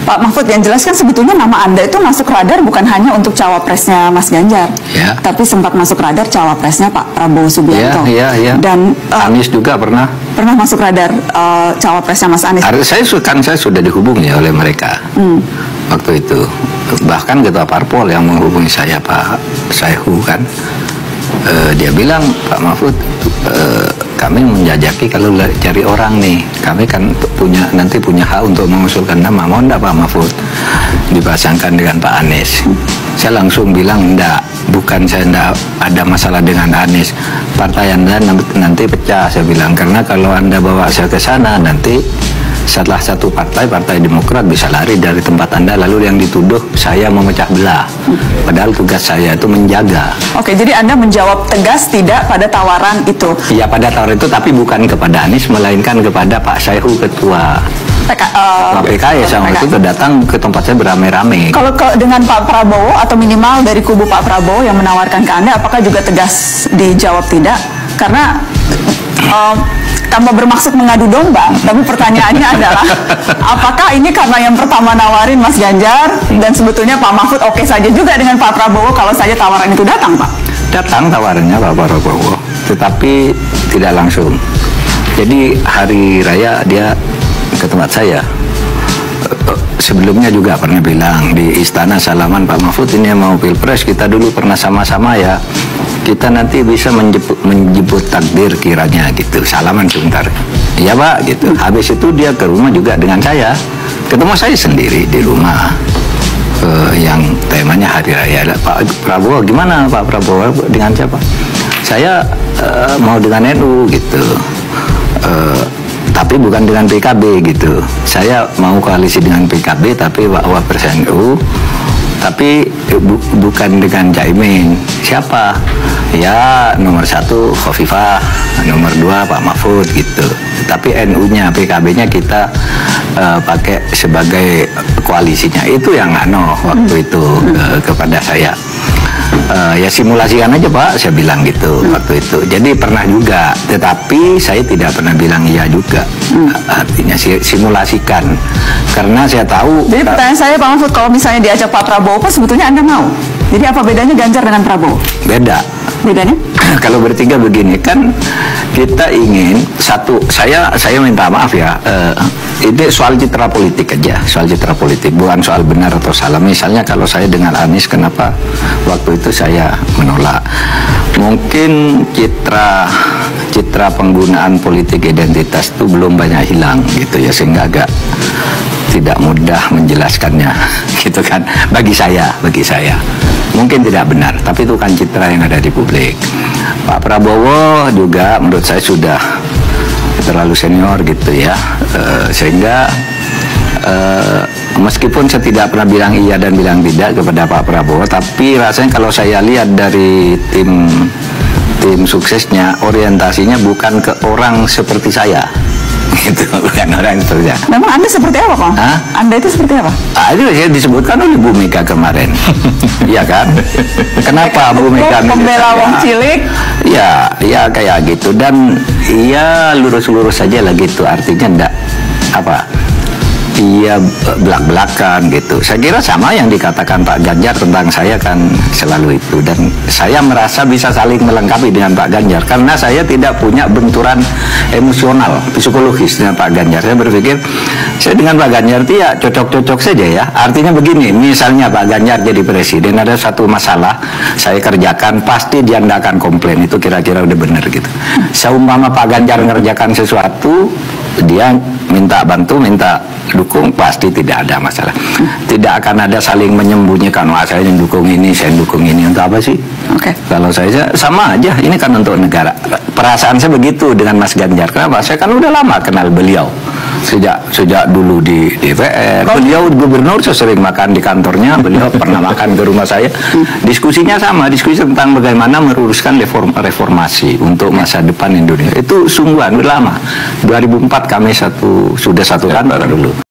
Pak Mahfud, yang jelas kan sebetulnya nama Anda itu masuk radar bukan hanya untuk cawapresnya Mas Ganjar, tapi sempat masuk radar cawapresnya Pak Prabowo Subianto. Dan Anies juga pernah masuk radar cawapresnya Mas Anies. Saya sudah dihubungi oleh mereka waktu itu. Bahkan ketua parpol yang menghubungi saya, Pak Saihu kan, dia bilang, Pak Mahfud, kami menjajaki kalau cari orang nih, kami kan nanti punya hak untuk mengusulkan nama, mau enggak Pak Mahfud dipasangkan dengan Pak Anies? Saya langsung bilang enggak, bukan saya enggak ada masalah dengan Anies, partai Anda nanti pecah, saya bilang, karena kalau Anda bawa saya ke sana nanti setelah satu partai Demokrat bisa lari dari tempat Anda, lalu yang dituduh saya memecah belah. Padahal tugas saya itu menjaga. Oke, jadi Anda menjawab tegas tidak pada tawaran itu? Iya, pada tawaran itu, tapi bukan kepada Anies, melainkan kepada Pak Saihu, ketua PKS yang waktu itu datang ke tempat saya beramai-ramai. Kalau dengan Pak Prabowo atau minimal dari kubu Pak Prabowo yang menawarkan ke Anda, apakah juga tegas dijawab tidak? Karena tanpa bermaksud mengadu domba, tapi pertanyaannya adalah apakah ini karena yang pertama nawarin Mas Ganjar dan sebetulnya Pak Mahfud oke saja juga dengan Pak Prabowo kalau saja tawaran itu datang, Pak? Datang tawarannya Pak Prabowo, tetapi tidak langsung. Jadi hari raya dia ke tempat saya. Sebelumnya juga pernah bilang di istana salaman, Pak Mahfud, ini mau pilpres, kita dulu pernah sama-sama ya, kita nanti bisa menjemput takdir kiranya gitu, salaman sebentar. Iya Pak gitu. Habis itu dia ke rumah juga dengan saya, ketemu saya sendiri di rumah, yang temanya hari raya. Pak Prabowo gimana Pak Prabowo dengan siapa? Saya mau dengan NU gitu, tapi bukan dengan PKB gitu. Saya mau koalisi dengan PKB tapi wapres NU, tapi bukan dengan Caimin. Siapa? Ya nomor 1 Khofifah, nomor 2 Pak Mahfud gitu. Tapi NU-nya, PKB-nya kita pakai sebagai koalisinya. Itu yang waktu itu kepada saya. Ya simulasikan aja Pak, saya bilang gitu waktu itu. Jadi pernah juga, tetapi saya tidak pernah bilang iya juga. Artinya simulasikan, karena saya tahu. Jadi pertanyaan saya Pak Mahfud, kalau misalnya diajak Pak Prabowo, Pak sebetulnya Anda mau? Jadi apa bedanya Ganjar dengan Prabowo? Beda. Bedanya? Kalau bertiga begini kan, kita ingin satu. Saya minta maaf ya. Ini soal citra politik aja, soal citra politik, bukan soal benar atau salah. Misalnya kalau saya dengan Anies, kenapa waktu itu saya menolak? Mungkin citra penggunaan politik identitas itu belum banyak hilang gitu ya, sehingga agak tidak mudah menjelaskannya gitu kan, bagi saya mungkin tidak benar, tapi itu kan citra yang ada di publik. Pak Prabowo juga menurut saya sudah terlalu senior gitu ya, sehingga meskipun saya tidak pernah bilang iya dan bilang tidak kepada Pak Prabowo, tapi rasanya kalau saya lihat dari tim suksesnya, orientasinya bukan ke orang seperti saya gitu, bukan orang seperti saya. Memang Anda seperti apa Pak? Anda itu seperti apa? Itu saya disebutkan oleh Bu Mega kemarin. Iya kan? Kenapa Bu Mega membela wong cilik? Ya kayak gitu, dan ya lurus-lurus saja lah gitu, artinya enggak iya belak-belakan gitu. Saya kira sama yang dikatakan Pak Ganjar tentang saya kan selalu itu, dan saya merasa bisa saling melengkapi dengan Pak Ganjar karena saya tidak punya benturan emosional psikologis dengan Pak Ganjar. Saya berpikir saya dengan Pak Ganjar itu ya cocok-cocok saja ya. Artinya begini, misalnya Pak Ganjar jadi presiden, ada satu masalah saya kerjakan, pasti dia tidak akan komplain, itu kira-kira udah benar gitu. Seumpama Pak Ganjar ngerjakan sesuatu, dia minta bantu, minta dukung, pasti tidak ada masalah. Tidak akan ada saling menyembunyikan, wah saya dukung ini, saya dukung ini, untuk apa sih? Kalau saya sama aja, ini kan untuk negara. Perasaan saya begitu dengan Mas Ganjar. Kenapa? Saya kan udah lama kenal beliau, sejak dulu di DPR. Beliau gubernur, saya sering makan di kantornya, beliau pernah makan ke rumah saya. Diskusinya sama, diskusi tentang bagaimana meluruskan reformasi untuk masa depan Indonesia. Itu sungguhan udah lama. 2004 kami sudah satu kantor dulu.